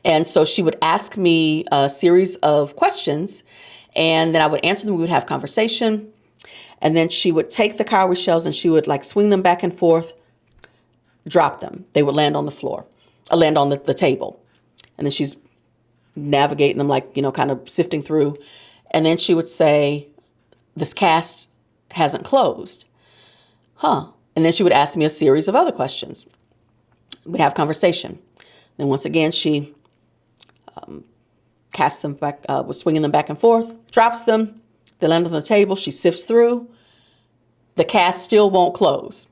And so she would ask me a series of questions, and then I would answer them. We would have conversation. And then she would take the cowrie shells and she would like swing them back and forth, drop them. They would land on the floor, land on the table. And then she's navigating them, like, kind of sifting through. And then she would say, this cast hasn't closed. Huh. And then she would ask me a series of other questions. We'd have conversation. Then once again, she casts them back, was swinging them back and forth, drops them. They land on the table. She sifts through. The cast still won't close.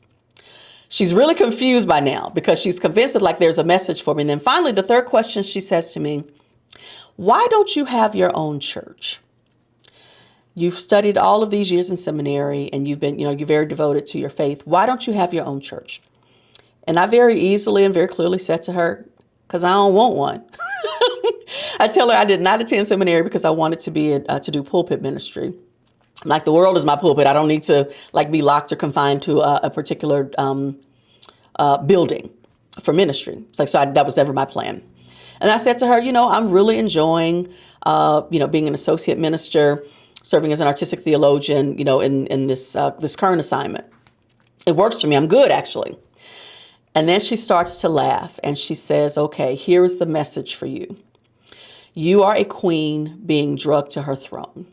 She's really confused by now because she's convinced that like there's a message for me. And then finally, the third question she says to me, why don't you have your own church? You've studied all of these years in seminary and you've been, you're very devoted to your faith. Why don't you have your own church? And I very easily and very clearly said to her, because I don't want one. I tell her I did not attend seminary because I wanted to be to do pulpit ministry. Like the world is my pulpit. I don't need to like be locked or confined to a particular building for ministry. It's like, that was never my plan. And I said to her, I'm really enjoying, being an associate minister, serving as an artistic theologian, in this current assignment. It works for me. I'm good, actually. And then she starts to laugh and she says, okay, here is the message for you. You are a queen being drugged to her throne.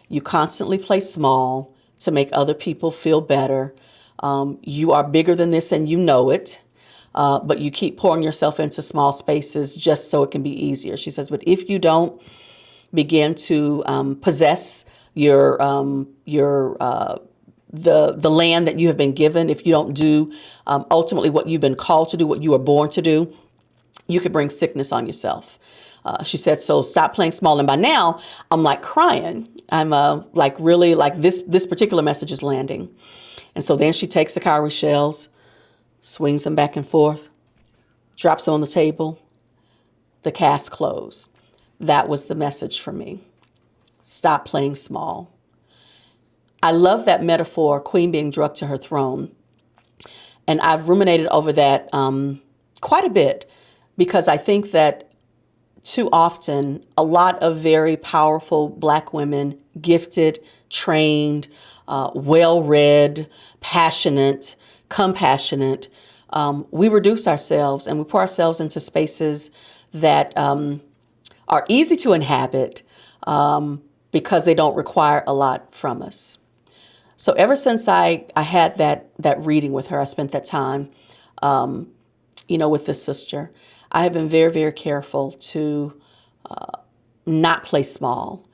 You constantly play small to make other people feel better. You are bigger than this and you know it, but you keep pouring yourself into small spaces just so it can be easier. She says, but if you don't begin to possess the land that you have been given, if you don't do ultimately what you've been called to do, what you were born to do, you could bring sickness on yourself. She said, so stop playing small. And by now, I'm like crying. I'm really like this particular message is landing. And so then she takes the cowrie shells, swings them back and forth, drops them on the table. The cast closed. That was the message for me. Stop playing small. I love that metaphor, queen being drugged to her throne. And I've ruminated over that quite a bit because I think that too often, a lot of very powerful Black women, gifted, trained, well-read, passionate, compassionate, we reduce ourselves and we pour ourselves into spaces that are easy to inhabit because they don't require a lot from us. So ever since I had that reading with her, I spent that time, with this sister, I have been very, very careful to not play small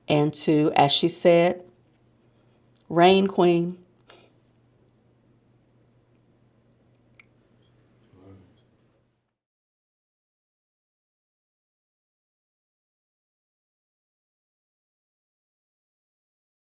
and to, as she said, reign, queen,